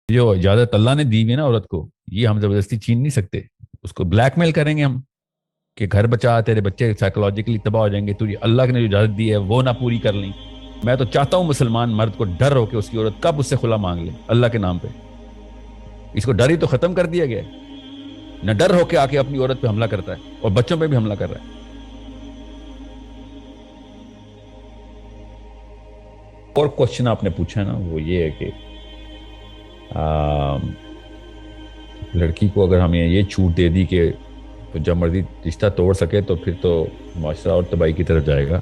جو اجازت اللہ نے دی ہوئی ہے نا عورت کو، یہ ہم زبردستی چھین نہیں سکتے. اس کو بلیک میل کریں گے ہم کہ گھر بچا، تیرے بچے سائیکولوجیکلی تباہ ہو جائیں گے، تجھے اللہ نے جو اجازت دی ہے وہ نہ پوری کر لیں. میں تو چاہتا ہوں مسلمان مرد کو ڈر ہو کہ اس کی عورت کب اس سے خلا مانگ لے اللہ کے نام پہ. اس کو ڈر ہی تو ختم کر دیا گیا ہے. نہ ڈر ہو کے آ کے اپنی عورت پہ حملہ کرتا ہے اور بچوں پہ بھی حملہ کر رہا ہے. اور کوشچن آپ نے پوچھا نا وہ یہ ہے کہ لڑکی کو اگر ہمیں یہ چھوٹ دے دی کہ جب مرضی رشتہ توڑ سکے تو پھر تو معاشرہ اور تباہی کی طرف جائے گا.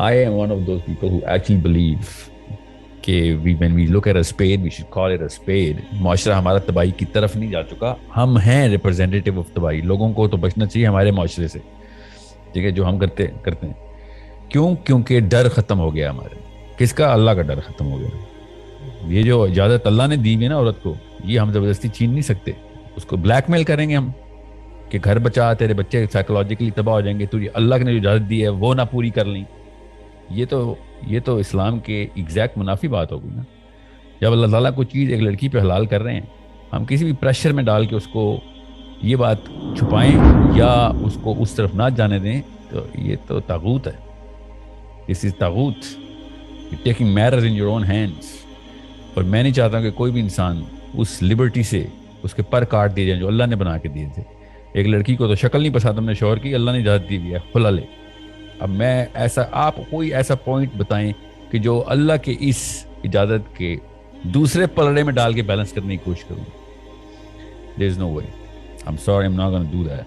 I am one of those people who actually believe کہ when we look at a spade we should call it a spade. معاشرہ ہمارا تباہی کی طرف نہیں جا چکا، ہم ہیں ریپرزینٹیو آف تباہی. لوگوں کو تو بچنا چاہیے ہمارے معاشرے سے، ٹھیک ہے، جو ہم کرتے ہیں. کیوں؟ کیونکہ ڈر ختم ہو گیا ہمارے. کس کا؟ اللہ کا ڈر ختم ہو گیا. یہ جو اجازت اللہ نے دی ہوئی ہے نا عورت کو، یہ ہم زبردستی چھین نہیں سکتے. اس کو بلیک میل کریں گے ہم کہ گھر بچا، تیرے بچے سائیکولوجیکلی تباہ ہو جائیں گے، تجھے اللہ نے جو اجازت دی ہے وہ نہ پوری کر لیں. یہ تو اسلام کے ایگزیکٹ منافی بات ہو گئی نا. جب اللہ تعالیٰ کوئی چیز ایک لڑکی پہ حلال کر رہے ہیں، ہم کسی بھی پریشر میں ڈال کے اس کو یہ بات چھپائیں یا اس کو اس طرف نہ جانے دیں، تو یہ تو طاغوت ہے. دس از طاغوت. You taking matters in your own hands. اور میں نہیں چاہتا کہ کوئی بھی انسان اس لبرٹی سے اس کے پر کاٹ دیے جائیں جو اللہ نے بنا کے دیے تھے. ایک لڑکی کو تو شکل نہیں پسند ہم نے شوہر کی، اللہ نے اجازت دی ہوئی ہے کھلا لے. اب میں آپ کوئی ایسا پوائنٹ بتائیں کہ جو اللہ کے اس اجازت کے دوسرے پلڑے میں ڈال کے بیلنس کرنے کی کوشش کروں. There is no way. I'm sorry, I'm not going to do that.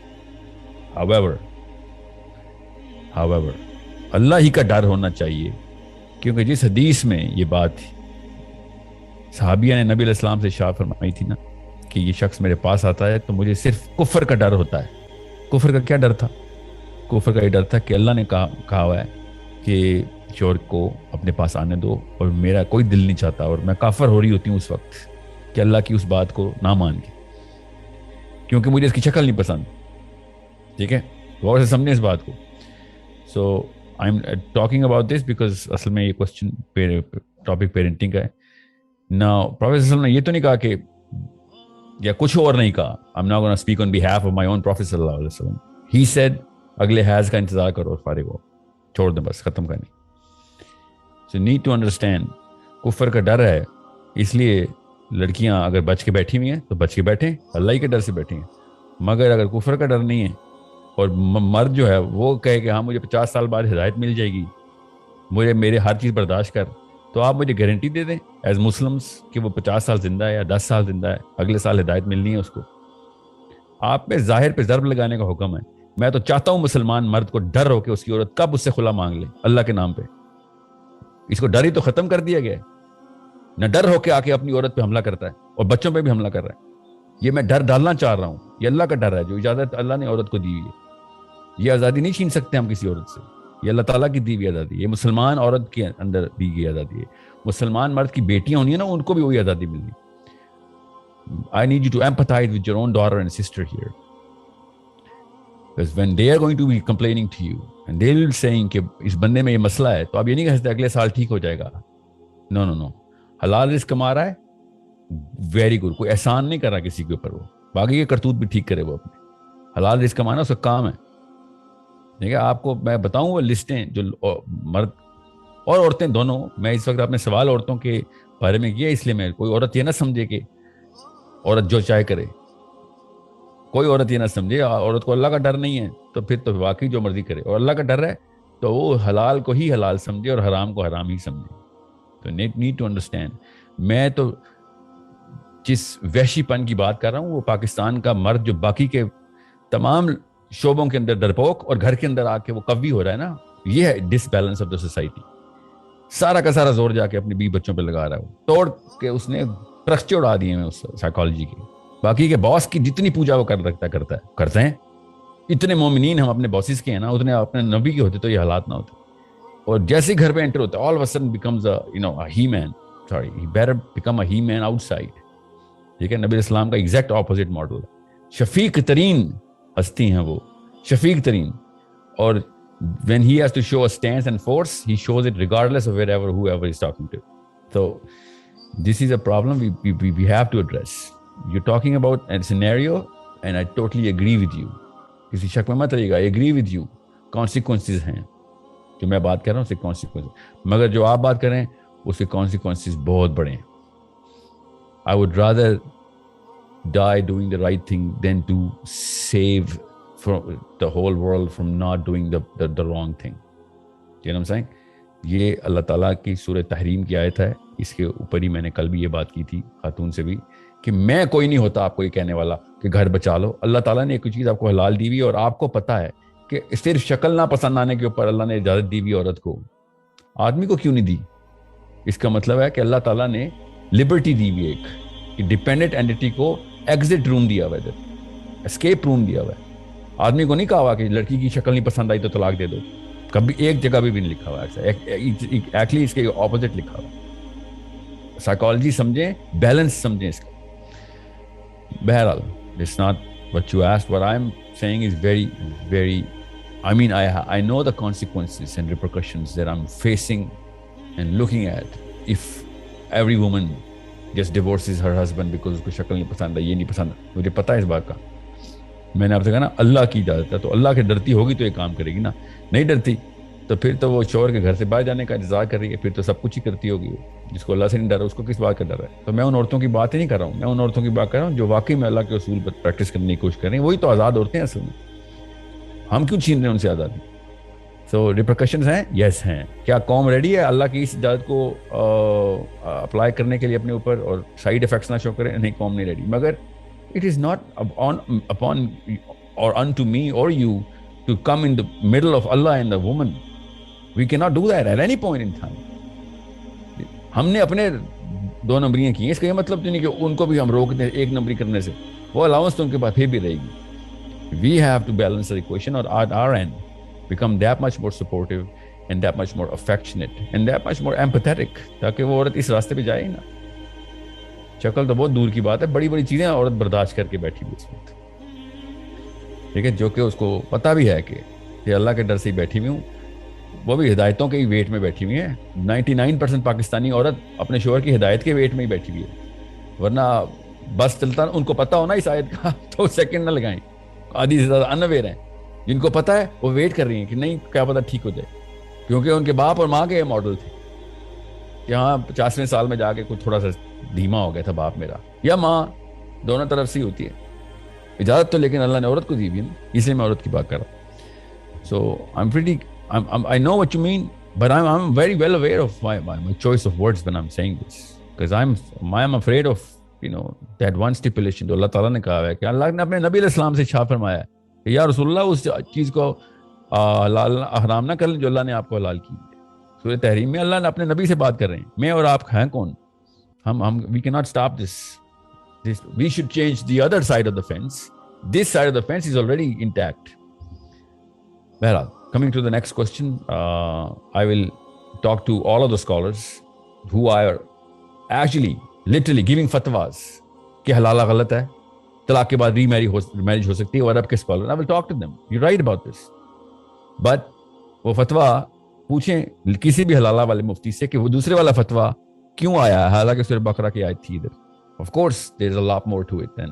However, اللہ ہی کا ڈر ہونا چاہیے، کیونکہ جس حدیث میں یہ بات تھی، صحابیہ نے نبی علیہ السلام سے ارشاد فرمائی تھی نا کہ یہ شخص میرے پاس آتا ہے تو مجھے صرف کفر کا ڈر ہوتا ہے. کفر کا کیا ڈر تھا؟ کفر کا یہ ڈر تھا کہ اللہ نے کہا ہوا ہے کہ شوہر کو اپنے پاس آنے دو، اور میرا کوئی دل نہیں چاہتا اور میں کافر ہو رہی ہوتی ہوں اس وقت کہ اللہ کی اس بات کو نہ مان کے، کیونکہ مجھے اس کی شکل نہیں پسند. ٹھیک ہے، غور سے سمجھیں اس بات کو. So I am talking about this because اصل میں یہ کوشچن ٹاپک پیرنٹنگ کا ہے. نا پروفیٹ صلی اللہ علیہ وسلم نے یہ تو نہیں کہا کہ، یا کچھ اور نہیں کہا. I'm not going to speak on behalf of my own Prophet صلی اللہ علیہ وسلم. He said اگلے حیض کا انتظار کرو اور فارغ ہو، چھوڑ دیں، بس ختم کرنی. So need to understand کفر کا ڈر ہے، اس لیے لڑکیاں اگر بچ کے بیٹھی ہوئی ہیں تو بچ کے بیٹھیں، اللہ ہی کے ڈر سے بیٹھیں. مگر اگر کفر کا ڈر نہیں ہے اور مرد جو ہے وہ کہے کہ ہاں مجھے 50 سال بعد ہدایت مل جائے گی، مجھے میرے ہر چیز برداشت کر، تو آپ مجھے گارنٹی دے دیں ایز مسلمس کہ وہ 50 سال زندہ ہے یا 10 سال زندہ ہے، اگلے سال ہدایت ملنی ہے اس کو. آپ پہ ظاہر پہ ضرب لگانے کا حکم ہے. میں تو چاہتا ہوں مسلمان مرد کو ڈر ہو کہ اس کی عورت کب اس سے خلا مانگ لے اللہ کے نام پہ. اس کو ڈر ہی تو ختم کر دیا گیا ہے. نہ ڈر ہو کے آ کے اپنی عورت پہ حملہ کرتا ہے اور بچوں پہ بھی حملہ کر رہا ہے. یہ میں ڈر ڈالنا چاہ رہا ہوں. یہ اللہ کا ڈر ہے جو اجازت اللہ نے عورت کو دی ہوئی ہے. یہ آزادی نہیں چھین سکتے ہم کسی عورت سے. یہ اللہ تعالیٰ کی دی ہوئی آزادی. یہ مسلمان عورت کے اندر دی گئی آزادی ہے. مسلمان مرد کی بیٹیاں ہونی ہیں نا، ان کو بھی وہی آزادی ملنی. I need you to empathize with your own daughter and sister here. Because when they are going to be complaining to you and they will be saying کہ اس بندے میں یہ مسئلہ ہے، تو آپ یہ نہیں کہہ سکتے اگلے سال ٹھیک ہو جائے گا. نو. حلال رزق کما رہا ہے، ویری گڈ. کوئی احسان نہیں کر رہا کسی کے اوپر. وہ باقی یہ کرتوت بھی ٹھیک کرے. وہ اپنے حلال رزق کمانا اس کا کام ہے. ٹھیک ہے، آپ کو میں بتاؤں وہ لسٹیں جو مرد اور عورتیں دونوں. میں اس وقت اپنے سوال عورتوں کے بارے میں کیا، اس لیے میں کوئی عورت یہ نہ سمجھے کہ عورت جو چاہے کرے. کوئی عورت یہ نہ سمجھے عورت کو اللہ کا ڈر نہیں ہے تو پھر تو واقعی جو مرضی کرے. اور اللہ کا ڈر ہے تو وہ حلال کو ہی حلال سمجھے اور حرام کو حرام ہی سمجھے. تو نیڈ ٹو انڈرسٹینڈ. میں تو جس وحشی پن کی بات کر رہا ہوں وہ پاکستان کا مرد جو باقی کے تمام شعبوں کے اندر ڈرپوک اور گھر کے اندر آ کے وہ قوی ہو رہا ہے نا، یہ ہے ڈس بیلنس آف دا سوسائٹی. سارا کا سارا زور جا کے اپنے بیوی بچوں پہ لگا رہا ہے. وہ توڑ کے اس نے پرخچے اڑا دیے ہیں اس سائیکالوجی کے. باقی کے باس کی جتنی پوجا وہ کرتے ہیں. اتنے مومنین ہم اپنے باسز کے ہیں نا، اتنے اپنے نبی کے ہوتے تو یہ حالات نہ ہوتے. اور جیسے گھر پہ انٹر ہوتا ہے all of a sudden becomes a he-man. Sorry, he better become a he-man outside. ٹھیک ہے، نبی علیہ السلام کا ایگزیکٹ اپوزٹ ماڈل ہے. شفیق ترین ہستی ہیں وہ، شفیق ترین. اور when he has to show a stance and force, he shows it regardless of whoever he's talking to. So This is a problem we have to address. You're talking about a scenario and I totally agree with you. کسی شک میں مت رہیے گا. I agree with you. Consequences ہیں جو میں بات کر رہا ہوں, اس کے consequences, مگر جو آپ بات کریں اس کے consequences بہت بڑے ہیں. I would rather die doing the right thing than to save from the whole world from not doing the wrong thing. You know what I'm saying? یہ اللہ تعالیٰ کی سورہ تحریم کی آیت ہے. اس کے اوپر ہی میں نے کل بھی یہ بات کی تھی خاتون سے بھی, کہ میں کوئی نہیں ہوتا آپ کو یہ کہنے والا کہ گھر بچا لو. اللہ تعالیٰ نے ایک چیز آپ کو حلال دی ہوئی اور آپ کو پتا ہے کہ صرف شکل نہ پسند آنے کے اوپر اللہ نے اجازت دی ہوئی عورت کو, آدمی کو کیوں نہیں دی؟ اس کا مطلب ہے کہ اللہ تعالیٰ نے لبرٹی دی ہوئی ایک, کہ ڈیپینڈنٹ اینٹی کو ایگزٹ روم دیا ہوا ہے, اسکیپ روم دیا ہوا ہے. آدمی کو نہیں کہا ہوا کہ لڑکی کی شکل نہیں پسند آئی تو طلاق دے دو. کبھی ایک جگہ بھی نہیں لکھا ہوا ہے. ایکچولی اس کے اپوزٹ لکھا ہوا. سائیکالوجی سمجھیں, بیلنس سمجھیں اس کا. بہرحال it's not what you asked. What I'm saying is very I mean I know the consequences and repercussions that I'm facing and looking at if every woman just divorces her husband because اس کو شکل نہیں پسند ہے, یہ نہیں پسند. مجھے پتا ہے اس بات کا. میں نے آپ سے کہا نا اللہ کی اجازت ہے, تو اللہ کے ڈرتی ہوگی تو یہ کام کرے گی نا. نہیں ڈرتی تو پھر تو وہ شوہر کے گھر سے باہر جانے کا انتظار کر رہی ہے, پھر تو سب کچھ ہی کرتی ہوگی. جس کو اللہ سے نہیں ڈر اس کو کس بات کا ڈر ہے؟ تو میں ان عورتوں کی بات ہی نہیں کر رہا ہوں, میں ان عورتوں کی بات کر رہا ہوں جو واقعی میں اللہ کے اصول پر پریکٹس کرنے کی کوشش کر رہی ہیں. وہی تو آزاد عورتیں ہیں اصل میں. ہم کیوں چھین رہے ہیں ان سے آزادی؟ سو ریپرکشنز ہیں, یس ہیں. کیا قوم ریڈی ہے اللہ کی اس اجازت کو اپلائی کرنے کے لیے اپنے اوپر اور سائیڈ افیکٹس نہ شو کریں؟ نہیں, قوم نہیں ریڈی. مگر it is not upon or unto me or you to come in the middle of Allah and the woman. We cannot do that at any point in time. ہم نے اپنے 2 نمبریاں کی ہیں, اس کا یہ مطلب تو نہیں کہ ان کو بھی ہم روک دیں 1 نمبری کرنے سے. وہ الاؤنس تو ان کے پاس پھر بھی رہے گی. We have to balance the equation or at our end become that much more supportive and that much more affectionate and that much more empathetic, تاکہ وہ عورت اس راستے پہ جائے ہی نا. شکل تو بہت دور کی بات ہے, بڑی بڑی چیزیں عورت برداشت کر کے بیٹھی ہوئی اس وقت, ٹھیک ہے, جو کہ اس کو پتا بھی ہے کہ اللہ کے ڈر سے ہی بیٹھی ہوئی ہوں. وہ بھی ہدایتوں کے ہی ویٹ میں بیٹھی ہوئی ہیں. 99% پاکستانی عورت اپنے شوہر کی ہدایت کے ویٹ میں ہی بیٹھی ہوئی ہے, ورنہ بس چلتا ان کو پتا ہونا اس آیت کا تو سیکنڈ نہ لگائیں. آدھی سے زیادہ انویئر ہیں, جن کو پتا ہے وہ ویٹ کر رہی ہیں کہ نہیں کیا پتا ٹھیک ہو جائے, کیونکہ ان کے باپ اور ماں کے ماڈل تھے کہ ہاں 50ویں سال میں جا کے کچھ تھوڑا سا دھیما ہو گیا تھا باپ میرا یا ماں, دونوں طرف سے ہی ہوتی ہے اجازت تو, لیکن اللہ نے عورت کو دی بھی نا, اس لیے میں عورت کی بات کر رہا ہوں. سو I know what you mean, but I'm very well aware of my choice of words when I'm saying this, because I'm afraid of that one stipulation جو اللہ تعالیٰ نے کہا ہے کہ اللہ نے اپنے نبی علیہ السلام سے شاہ فرمایا ہے کہ یا رسول اللہ اس چیز کو حرام نہ کر لیں جو اللہ نے آپ کو حلال کی. سورہ تحریم میں اللہ نے اپنے نبی سے بات کر رہے ہیں. میں اور آپ ہیں کون؟ ہم we cannot stop this. We should change the other side of the fence. This side of the fence is already intact. Well, coming to the next question, I will talk to all of the scholars who are actually literally giving fatwas کہ حلالہ غلط ہے, طلاق کے بعد ری marriage ہو سکتی ہے, اور عرب کے scholar. I will talk to them. You're right about this. But وہ فتوا پوچھیں کسی بھی حلالہ والے مفتی سے کہ وہ دوسرے والا فتوا کیوں آیا ہے, حالانکہ سورہ بقرہ کی آیت تھی ادھر. Of course, there's a lot more to it than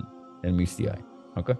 meets the eye. Okay?